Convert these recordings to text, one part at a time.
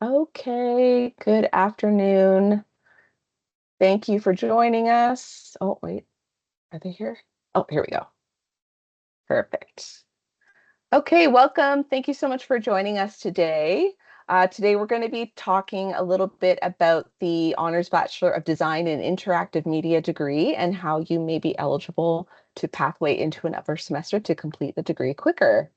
Okay, good afternoon. Thank you for joining us. Oh, wait, are they here? Oh, here we go. Perfect. Okay, welcome. Thank you so much for joining us today. Today, we're going to be talking a little bit about the Honors Bachelor of Design and Interactive Media degree and how you may be eligible to pathway into an upper semester to complete the degree quicker.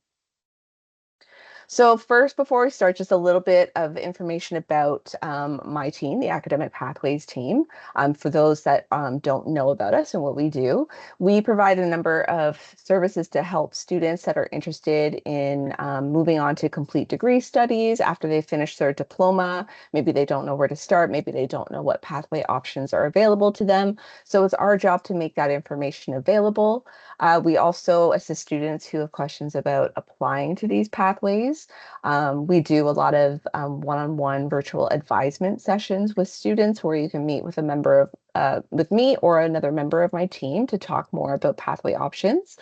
So first, before we start, just a little bit of information about my team, the Academic Pathways team. For those that don't know about us and what we do, we provide a number of services to help students that are interested in moving on to complete degree studies after they finish their diploma. Maybe they don't know where to start. Maybe they don't know what pathway options are available to them. So it's our job to make that information available. We also assist students who have questions about applying to these pathways. We do a lot of one-on-one virtual advisement sessions with students where you can meet with a member of with me or another member of my team to talk more about pathway options.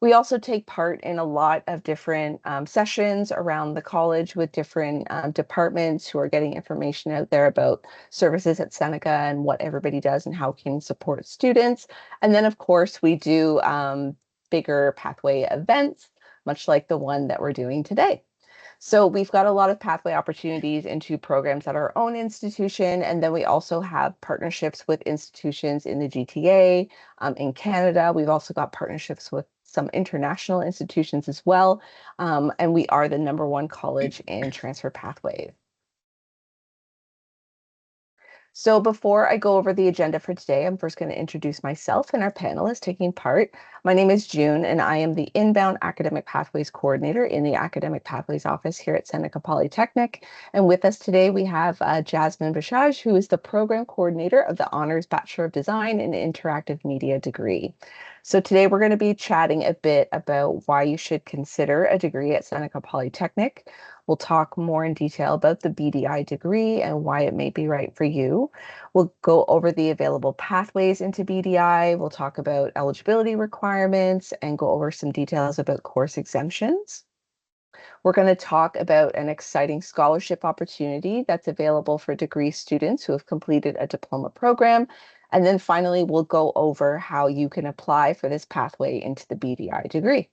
We also take part in a lot of different sessions around the college with different departments who are getting information out there about services at Seneca and what everybody does and how we can support students. And then, of course, we do bigger pathway events, much like the one that we're doing today. So we've got a lot of pathway opportunities into programs at our own institution, and then we also have partnerships with institutions in the GTA, in Canada. We've also got partnerships with some international institutions as well, and we are the #1 college in transfer pathways. So before I go over the agenda for today, I'm first going to introduce myself and our panelists taking part. My name is June, and I am the Inbound Academic Pathways Coordinator in the Academic Pathways Office here at Seneca Polytechnic. And with us today, we have Jasmine Bashaj, who is the Program Coordinator of the Honors Bachelor of Design in Interactive Media degree. So today we're going to be chatting a bit about why you should consider a degree at Seneca Polytechnic. We'll talk more in detail about the BDI degree and why it may be right for you. We'll go over the available pathways into BDI. We'll talk about eligibility requirements and go over some details about course exemptions. We're going to talk about an exciting scholarship opportunity that's available for degree students who have completed a diploma program. And then finally, we'll go over how you can apply for this pathway into the BDI degree.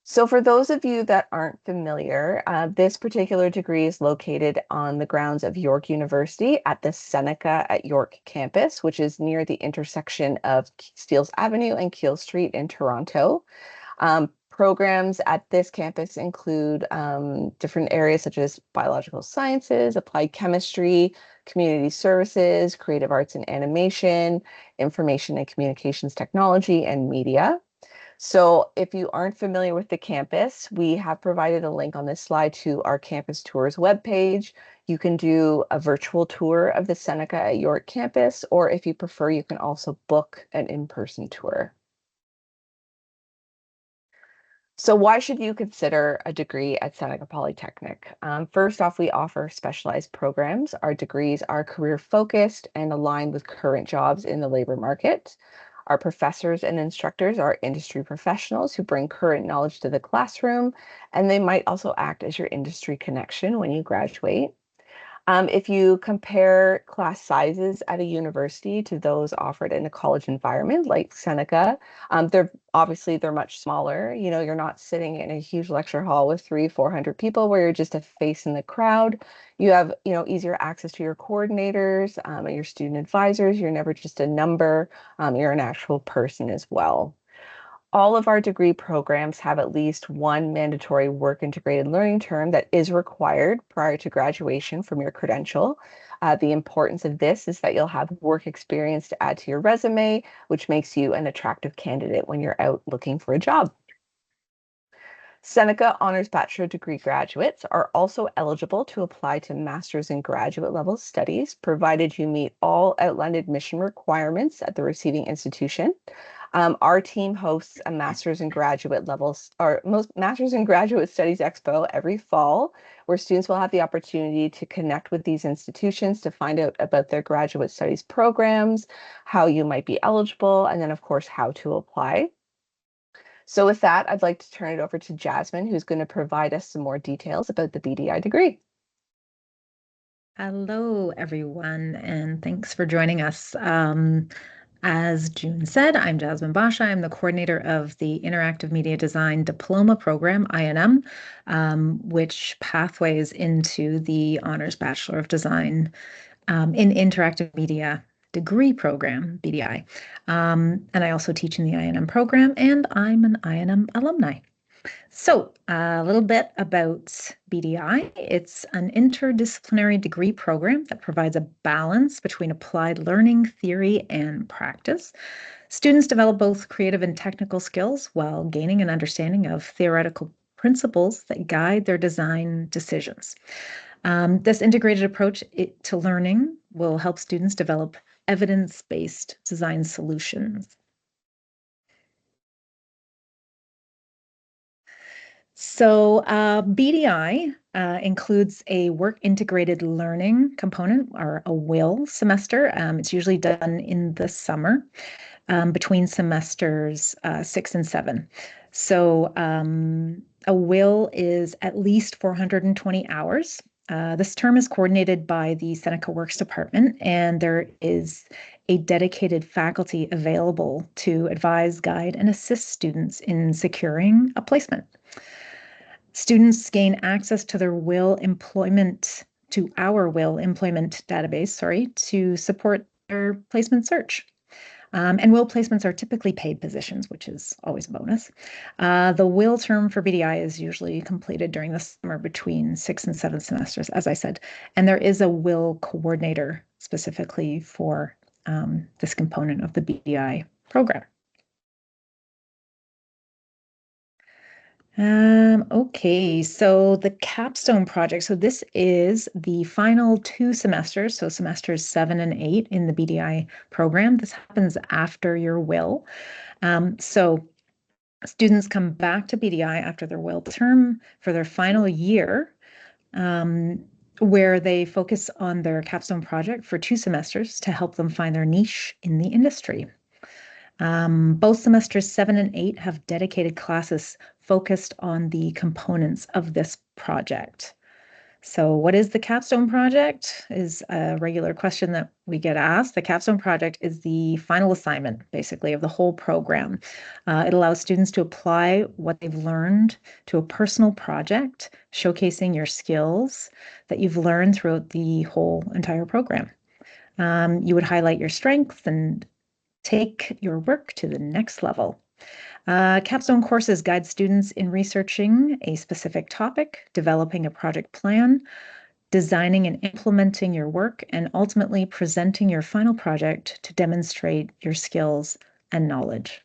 So for those of you that aren't familiar, this particular degree is located on the grounds of York University at the Seneca at York campus, which is near the intersection of Steeles Avenue and Keele Street in Toronto. Programs at this campus include different areas such as biological sciences, applied chemistry, community services, creative arts and animation, information and communications technology, and media. So if you aren't familiar with the campus, we have provided a link on this slide to our campus tours webpage. You can do a virtual tour of the Seneca at York campus, or if you prefer, you can also book an in-person tour. So why should you consider a degree at Seneca Polytechnic? First off, we offer specialized programs. Our degrees are career focused and aligned with current jobs in the labor market. Our professors and instructors are industry professionals who bring current knowledge to the classroom, and they might also act as your industry connection when you graduate. If you compare class sizes at a university to those offered in a college environment like Seneca, they're much smaller. You know, you're not sitting in a huge lecture hall with 400 people where you're just a face in the crowd. You have, easier access to your coordinators, and your student advisors. You're never just a number. You're an actual person as well. All of our degree programs have at least one mandatory work integrated learning term that is required prior to graduation from your credential. The importance of this is that you'll have work experience to add to your resume, which makes you an attractive candidate when you're out looking for a job. Seneca Honors Bachelor degree graduates are also eligible to apply to master's and graduate level studies, provided you meet all outlined admission requirements at the receiving institution. Our team hosts a master's and graduate levels, or most master's and graduate studies expo every fall, where students will have the opportunity to connect with these institutions to find out about their graduate studies programs, how you might be eligible, and then of course how to apply. So with that, I'd like to turn it over to Jasmine, who's going to provide us some more details about the BDI degree. Hello, everyone, and thanks for joining us. As June said, I'm Jasmine Basha. I'm the coordinator of the Interactive Media Design Diploma Program, INM, which pathways into the Honors Bachelor of Design in Interactive Media degree program, BDI. And I also teach in the INM program, and I'm an INM alumni. So, a little bit about BDI. It's an interdisciplinary degree program that provides a balance between applied learning, theory, and practice. Students develop both creative and technical skills while gaining an understanding of theoretical principles that guide their design decisions. This integrated approach to learning will help students develop evidence-based design solutions. So BDI includes a work integrated learning component or a WIL semester. It's usually done in the summer between semesters 6 and 7. So a WIL is at least 420 hours. This term is coordinated by the Seneca Works Department, and there is a dedicated faculty available to advise, guide, and assist students in securing a placement. Students gain access to their will employment, to our will employment database, to support their placement search. And will placements are typically paid positions, which is always a bonus. The will term for BDI is usually completed during the summer between 6 and 7 semesters, as I said. And there is a will coordinator specifically for this component of the BDI program. Okay, so the capstone project. So this is the final 2 semesters, so semesters 7 and 8 in the BDI program. This happens after your will. So students come back to BDI after their will term for their final year, where they focus on their capstone project for 2 semesters to help them find their niche in the industry. Both semesters 7 and 8 have dedicated classes focused on the components of this project. So what is the capstone project is a regular question that we get asked. The capstone project is the final assignment, basically, of the whole program. It allows students to apply what they've learned to a personal project, showcasing your skills that you've learned throughout the whole entire program. You would highlight your strengths and take your work to the next level. Capstone courses guide students in researching a specific topic, developing a project plan, designing and implementing your work, and ultimately presenting your final project to demonstrate your skills and knowledge.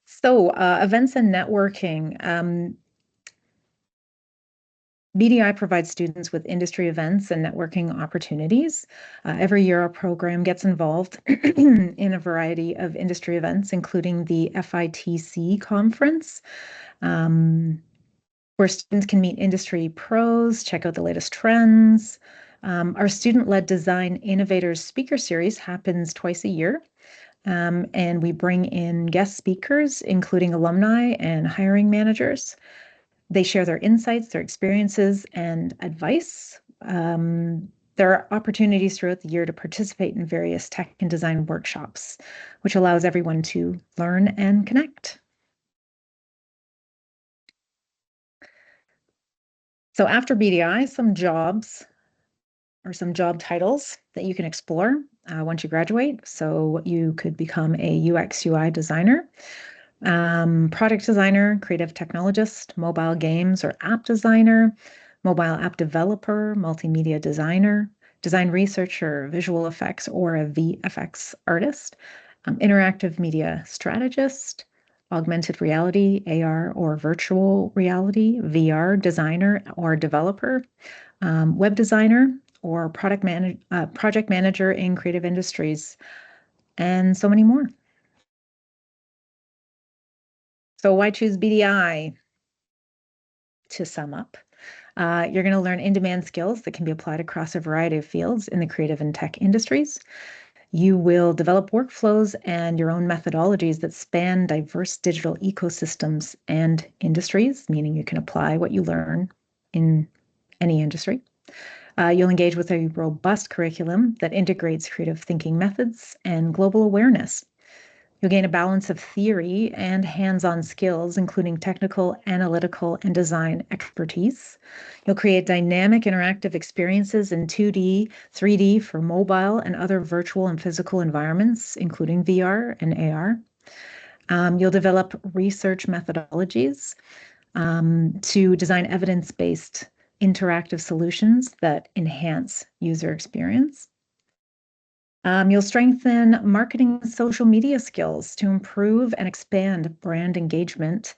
So events and networking. BDI provides students with industry events and networking opportunities. Every year, our program gets involved in a variety of industry events, including the FITC conference, where students can meet industry pros, check out the latest trends. Our student-led Design Innovators Speaker Series happens twice a year. And we bring in guest speakers, including alumni and hiring managers. They share their insights, their experiences, and advice. There are opportunities throughout the year to participate in various tech and design workshops, which allows everyone to learn and connect. So after BDI, some jobs or some job titles that you can explore once you graduate. So you could become a UX UI designer, product designer, creative technologist, mobile games or app designer, mobile app developer, multimedia designer, design researcher, visual effects, or a VFX artist, interactive media strategist, augmented reality, AR or virtual reality, VR designer or developer, web designer, or project manager in creative industries, and so many more. So why choose BDI? To sum up, you're going to learn in-demand skills that can be applied across a variety of fields in the creative and tech industries. You will develop workflows and your own methodologies that span diverse digital ecosystems and industries, meaning you can apply what you learn in any industry. You'll engage with a robust curriculum that integrates creative thinking methods and global awareness. You'll gain a balance of theory and hands-on skills, including technical, analytical, and design expertise. You'll create dynamic interactive experiences in 2D, 3D for mobile and other virtual and physical environments, including VR and AR. You'll develop research methodologies to design evidence-based interactive solutions that enhance user experience. You'll strengthen marketing and social media skills to improve and expand brand engagement,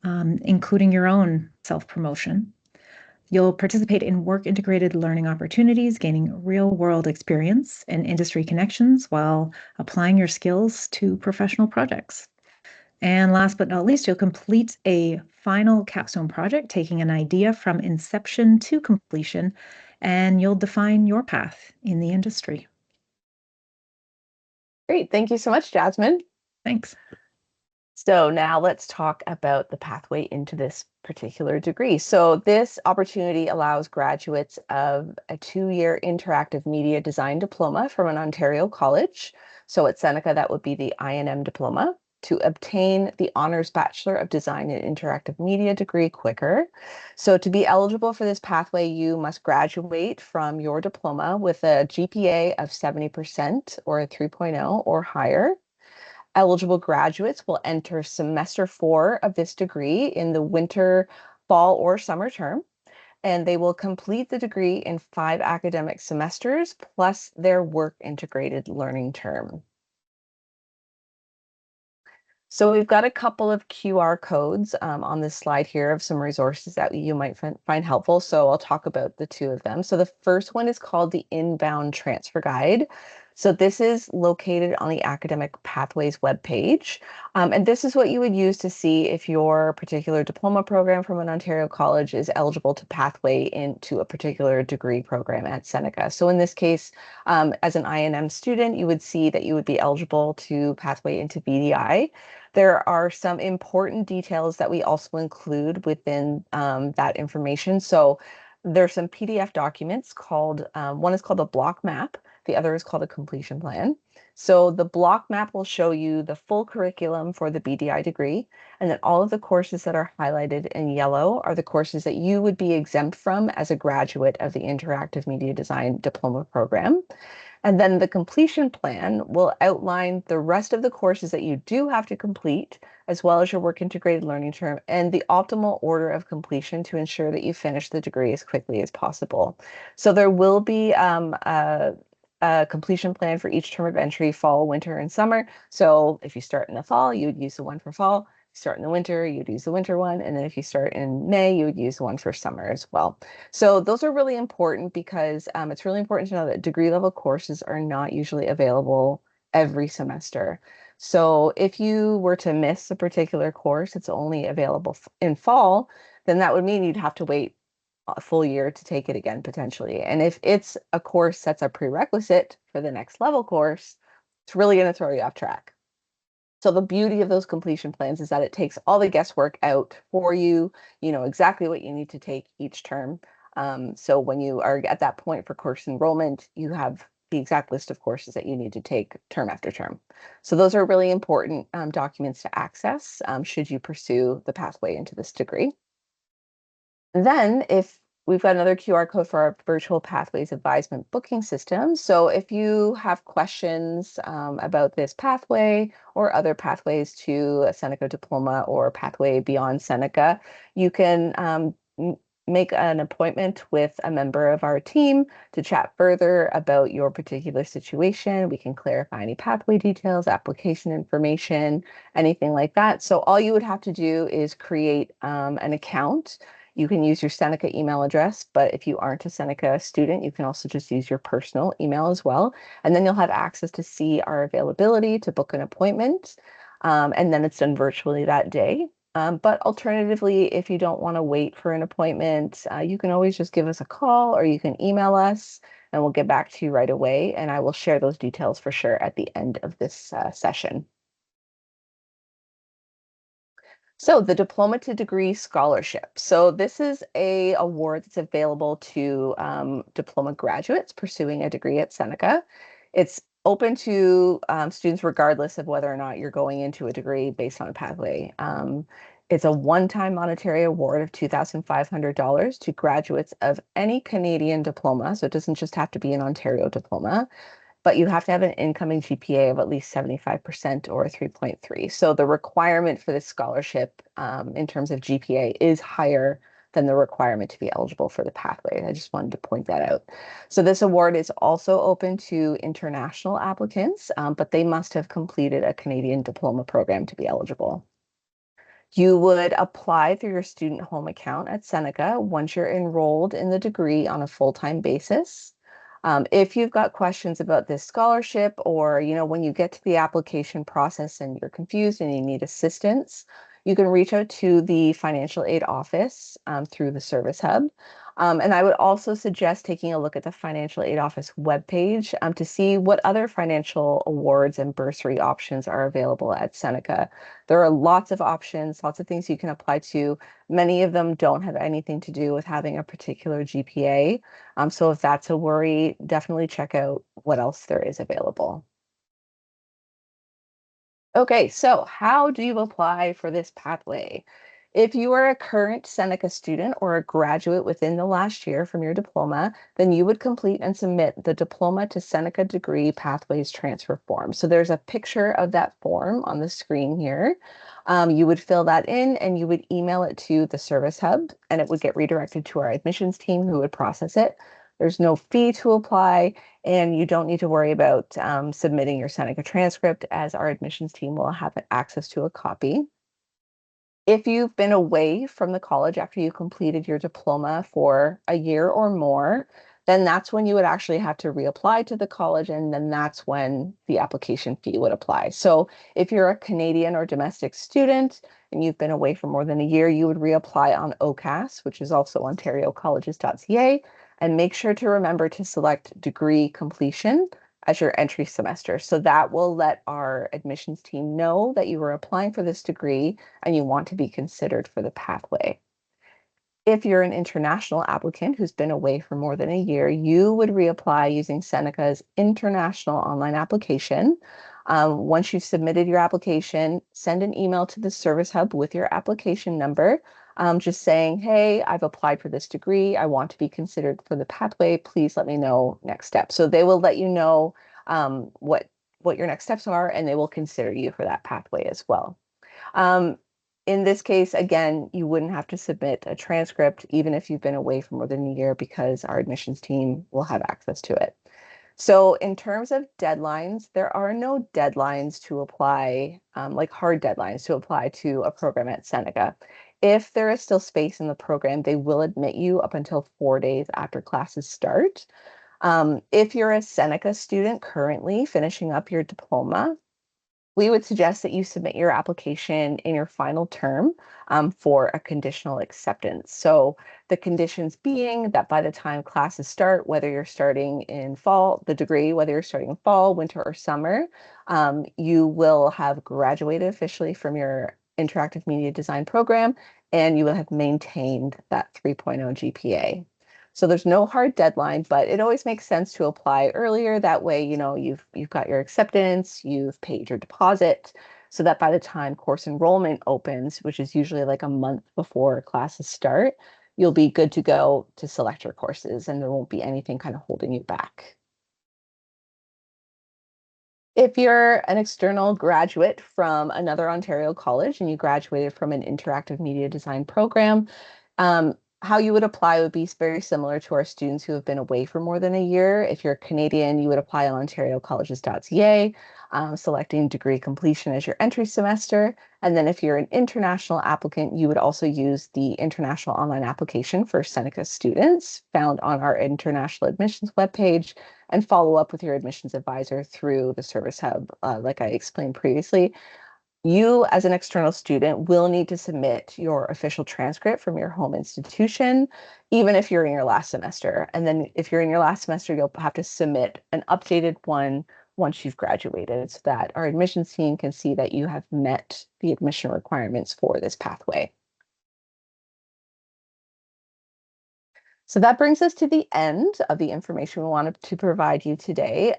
including your own self-promotion. You'll participate in work-integrated learning opportunities, gaining real-world experience and industry connections while applying your skills to professional projects. And last but not least, you'll complete a final capstone project, taking an idea from inception to completion, and you'll define your path in the industry. Great. Thank you so much, Jasmine. Thanks. So now let's talk about the pathway into this particular degree. So this opportunity allows graduates of a 2-year interactive media design diploma from an Ontario college. So at Seneca, that would be the I&M diploma, to obtain the honors Bachelor of Design in Interactive Media degree quicker. So to be eligible for this pathway, you must graduate from your diploma with a GPA of 70% or a 3.0 or higher. Eligible graduates will enter semester 4 of this degree in the winter, fall, or summer term, and they will complete the degree in 5 academic semesters plus their work integrated learning term. So we've got a couple of QR codes on this slide here of some resources that you might find helpful. So I'll talk about the 2 of them. So the first one is called the Inbound Transfer Guide. So this is located on the Academic Pathways webpage. And this is what you would use to see if your particular diploma program from an Ontario college is eligible to pathway into a particular degree program at Seneca. So in this case, as an I&M student, you would see that you would be eligible to pathway into BDI. There are some important details that we also include within that information. So there's some PDF documents called, one is called a block map, the other is called a completion plan. So the block map will show you the full curriculum for the BDI degree, and then all of the courses that are highlighted in yellow are the courses that you would be exempt from as a graduate of the Interactive Media Design Diploma program. And then the completion plan will outline the rest of the courses that you do have to complete, as well as your work integrated learning term and the optimal order of completion to ensure that you finish the degree as quickly as possible. So there will be a completion plan for each term of entry, fall, winter, and summer. So if you start in the fall, you would use the one for fall. If you start in the winter, you'd use the winter one. And then if you start in May, you would use the one for summer as well. So those are really important because it's really important to know that degree level courses are not usually available every semester. So if you were to miss a particular course, it's only available in fall, then that would mean you'd have to wait a full year to take it again potentially. And if it's a course that's a prerequisite for the next level course, it's really going to throw you off track. So the beauty of those completion plans is that it takes all the guesswork out for you. You know exactly what you need to take each term. So when you are at that point for course enrollment, you have the exact list of courses that you need to take term after term. So those are really important documents to access should you pursue the pathway into this degree. Then if we've got another QR code for our virtual pathways advisement booking system. So if you have questions about this pathway or other pathways to a Seneca diploma or pathway beyond Seneca, you can make an appointment with a member of our team to chat further about your particular situation. We can clarify any pathway details, application information, anything like that. So all you would have to do is create an account. You can use your Seneca email address, but if you aren't a Seneca student, you can also just use your personal email as well. And then you'll have access to see our availability to book an appointment. And then it's done virtually that day. But alternatively, if you don't want to wait for an appointment, you can always just give us a call or you can email us and we'll get back to you right away. And I will share those details for sure at the end of this session. So the Diploma to Degree Scholarship. So this is a award that's available to diploma graduates pursuing a degree at Seneca. It's open to students regardless of whether or not you're going into a degree based on a pathway. It's a one-time monetary award of $2,500 to graduates of any Canadian diploma. So it doesn't just have to be an Ontario diploma, but you have to have an incoming GPA of at least 75% or 3.3. So the requirement for this scholarship in terms of GPA is higher than the requirement to be eligible for the pathway. I just wanted to point that out. So this award is also open to international applicants, but they must have completed a Canadian diploma program to be eligible. You would apply through your student home account at Seneca once you're enrolled in the degree on a full-time basis. If you've got questions about this scholarship, or when you get to the application process and you're confused and you need assistance, you can reach out to the financial aid office through the service hub. And I would also suggest taking a look at the financial aid office webpage to see what other financial awards and bursary options are available at Seneca. There are lots of options, lots of things you can apply to. Many of them don't have anything to do with having a particular GPA. So if that's a worry, definitely check out what else there is available. Okay, so how do you apply for this pathway? If you are a current Seneca student or a graduate within the last year from your diploma, then you would complete and submit the Diploma to Seneca Degree Pathways Transfer Form. So there's a picture of that form on the screen here. You would fill that in and you would email it to the service hub, and it would get redirected to our admissions team who would process it. There's no fee to apply, and you don't need to worry about submitting your Seneca transcript, as our admissions team will have access to a copy. If you've been away from the college after you completed your diploma for a year or more, then that's when you would actually have to reapply to the college, and then that's when the application fee would apply. So if you're a Canadian or domestic student and you've been away for more than a year, you would reapply on OCAS, which is also ontariocolleges.ca, and make sure to remember to select degree completion as your entry semester. So that will let our admissions team know that you were applying for this degree and you want to be considered for the pathway. If you're an international applicant who's been away for more than a year, you would reapply using Seneca's international online application. Once you've submitted your application, send an email to the service hub with your application number, just saying, hey, I've applied for this degree. I want to be considered for the pathway. Please let me know next steps. So they will let you know what your next steps are, and they will consider you for that pathway as well. In this case, again, you wouldn't have to submit a transcript, even if you've been away for more than a year, because our admissions team will have access to it. So in terms of deadlines, there are no deadlines to apply, like hard deadlines to apply to a program at Seneca. If there is still space in the program, they will admit you up until 4 days after classes start. If you're a Seneca student currently finishing up your diploma, we would suggest that you submit your application in your final term for a conditional acceptance. So the conditions being that by the time classes start, whether you're starting in fall, the degree, whether you're starting in fall, winter, or summer, you will have graduated officially from your interactive media design program, and you will have maintained that 3.0 GPA. So there's no hard deadline, but it always makes sense to apply earlier. That way, you've got your acceptance, you've paid your deposit, so that by the time course enrollment opens, which is usually like a month before classes start, you'll be good to go to select your courses, and there won't be anything kind of holding you back. If you're an external graduate from another Ontario college and you graduated from an interactive media design program, how you would apply would be very similar to our students who have been away for more than a year. If you're Canadian, you would apply on ontariocolleges.ca, selecting degree completion as your entry semester. And then if you're an international applicant, you would also use the international online application for Seneca students found on our international admissions webpage, and follow up with your admissions advisor through the service hub, like I explained previously. You, as an external student, will need to submit your official transcript from your home institution, even if you're in your last semester. And then if you're in your last semester, you'll have to submit an updated one once you've graduated so that our admissions team can see that you have met the admission requirements for this pathway. So that brings us to the end of the information we wanted to provide you today.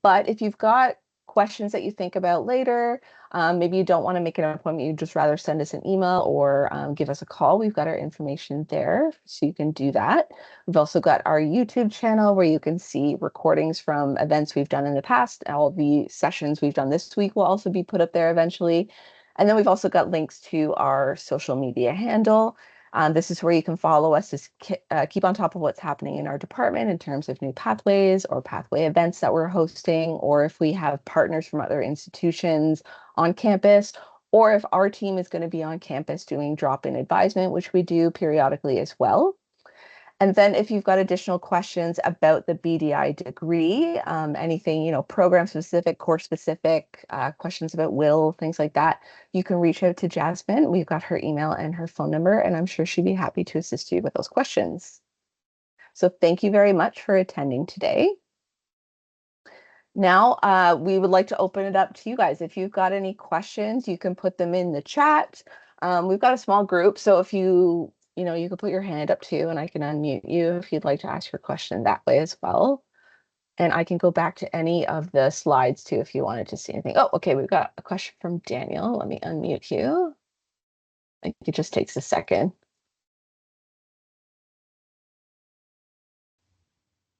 But if you've got questions that you think about later, maybe you don't want to make an appointment, you'd just rather send us an email or give us a call. We've got our information there, so you can do that. We've also got our YouTube channel where you can see recordings from events we've done in the past. All the sessions we've done this week will also be put up there eventually. And then we've also got links to our social media handle. This is where you can follow us to keep on top of what's happening in our department in terms of new pathways or pathway events that we're hosting, or if we have partners from other institutions on campus, or if our team is going to be on campus doing drop-in advisement, which we do periodically as well. And then if you've got additional questions about the BDI degree, anything, program specific, course specific, questions about will, things like that, you can reach out to Jasmine. We've got her email and her phone number, and I'm sure she'd be happy to assist you with those questions. So thank you very much for attending today. Now, we would like to open it up to you guys. If you've got any questions, you can put them in the chat. We've got a small group, so if you can put your hand up too, and I can unmute you if you'd like to ask your question that way as well. And I can go back to any of the slides too if you wanted to see anything. Oh, okay, we've got a question from Daniel. Let me unmute you. I think it just takes a second.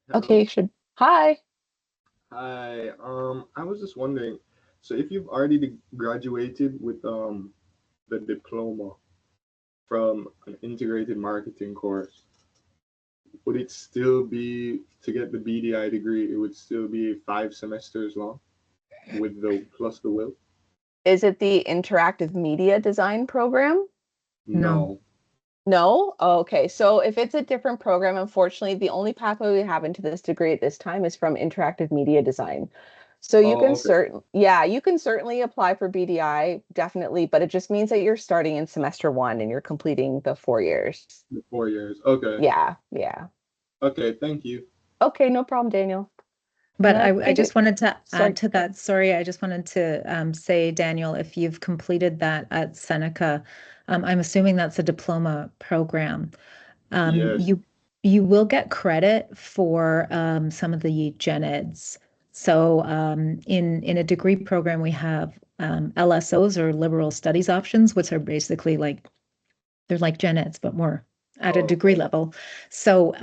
Hello. Okay, hi. Hi. I was just wondering, so if you've already graduated with the diploma from an integrated marketing course, would it still be to get the BDI degree, it would still be 5 semesters long with the plus the will? Is it the interactive media design program? No. No? Oh, okay. So if it's a different program, unfortunately, the only pathway we have into this degree at this time is from interactive media design. So you Oh, can okay. you can certainly apply for BDI, definitely, but it just means that you're starting in semester 1 and you're completing the 4 years. The 4 years. Okay. Yeah, yeah. Okay, thank you. Okay, no problem, Daniel. And But then I I think just wanted to sorry. add to that. Sorry, I just wanted to say, Daniel, if you've completed that at Seneca, I'm assuming that's a diploma program. Um, Yes. you you will get credit for some of the gen eds. So in a degree program, we have LSOs or liberal studies options, which are basically they're like gen eds, but more at a Oh, degree okay. level. So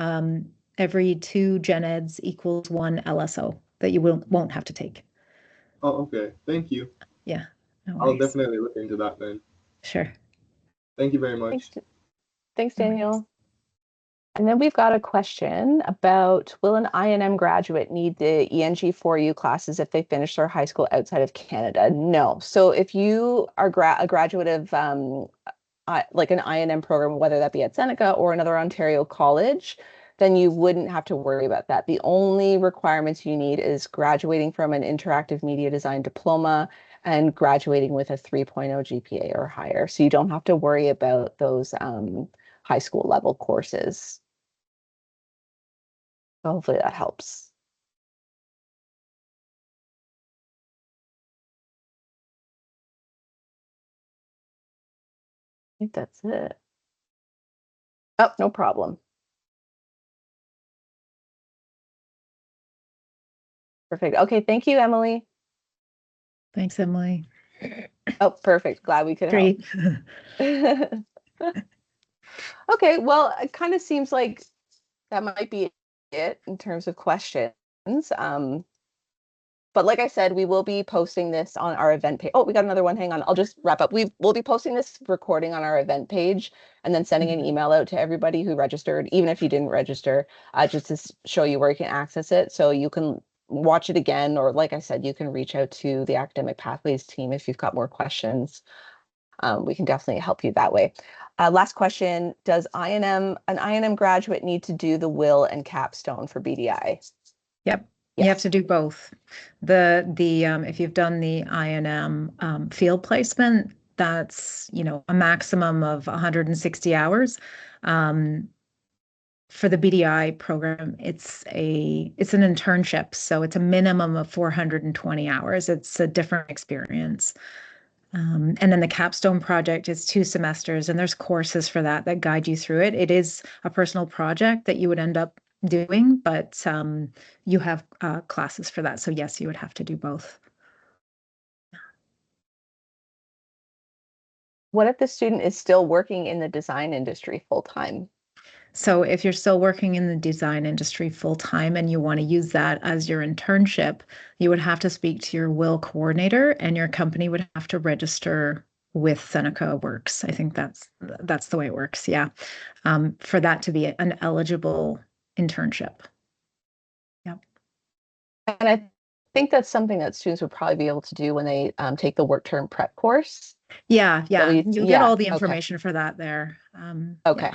every 2 gen eds equals 1 LSO that you won't have to take. Oh, okay. Thank you. Yeah, no I'll worries. definitely look into that then. Sure, Thank you very Thanks, much. thanks, no worries. Daniel. And then we've got a question about, will an INM graduate need the ENG4U classes if they finish their high school outside of Canada? No. So if you are a graduate of like an INM program, whether that be at Seneca or another Ontario college, then you wouldn't have to worry about that. The only requirements you need is graduating from an interactive media design diploma and graduating with a 3.0 GPA or higher. So you don't have to worry about those high school level courses. So hopefully that helps. I think that's it. Oh, no problem. Perfect. Okay, thank you, Emily. Thanks, Emily. Oh, perfect. Glad we could help. Great. Okay, well, it kind of seems like that might be it in terms of questions. But like I said, we will be posting this on our event page. Oh, we got another one. Hang on. I'll just wrap up. We'll be posting this recording on our event page and then sending an email out to everybody who registered, even if you didn't register, just to show you where you can access it. So you can watch it again, or like I said, you can reach out to the academic pathways team if you've got more questions. We can definitely help you that way. Last question, does an INM graduate need to do the will and capstone for BDI? Yep. You have Yes. to do both. If you've done the I&M field placement, that's, a maximum of 160 hours. For the BDI program, it's an internship, so it's a minimum of 420 hours. It's a different experience. And then the capstone project is 2 semesters, and there's courses for that guide you through it. It is a personal project that you would end up doing, but you have classes for that. So yes, you would have to do both. What if the student is still working in the design industry full time? So if you're still working in the design industry full time and you want to use that as your internship, you would have to speak to your will coordinator, and your company would have to register with Seneca Works. I think that's the way it works. Yeah. For that to be an eligible internship. Yep. And I think that's something that students would probably be able to do when they take the work term prep course. Yeah. You'll get Yeah. all the Okay. information for that there. Okay.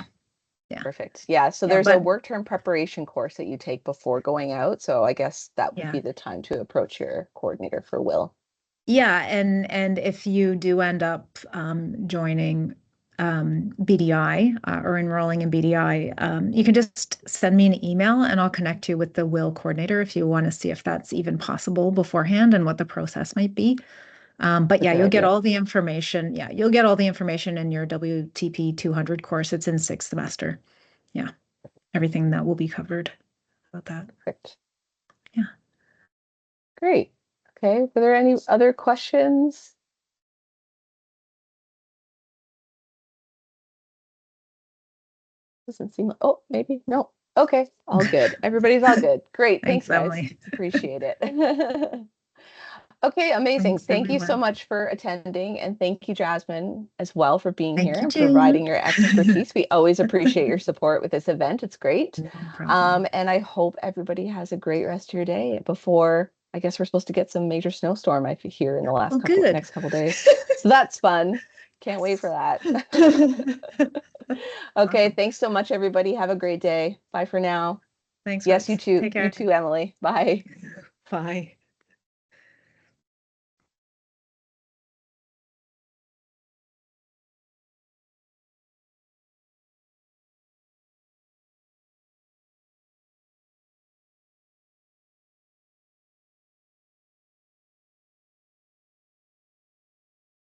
Yeah. Perfect. Yeah. So Yeah, there's a but work term preparation course that you take before going out. So I guess that would yeah. be the time to approach your coordinator for will. Yeah, and if you do end up joining BDI or enrolling in BDI, you can just send me an email and I'll connect you with the will coordinator if you want to see if that's even possible beforehand and what the process might be. But yeah, you'll get all the information. Yeah, you'll get all the information in your WTP 200 course. It's in 6th semester. Yeah, everything that will be covered about that. Perfect. Yeah. Great. Okay. Were there any other questions? Doesn't seem, oh, maybe, no. Okay. All good. Everybody's all good. Great. Thanks, Thanks, guys. Emily. Appreciate it. Okay, amazing. Thanks, Thank you so everyone. much for attending. And thank you, Jasmine, as well, for being Thank here you and too. providing your expertise. We always appreciate your support with this event. It's great. No problem. And I hope everybody has a great rest of your day before, I guess we're supposed to get some major snowstorm I hear in the Oh, good. next couple days. So that's fun. Can't wait for that. Okay, Awesome. thanks so much, everybody. Have a great day. Bye for now. Thanks, Yes, you Rex. too. Take You care. too, Emily. Bye. Bye.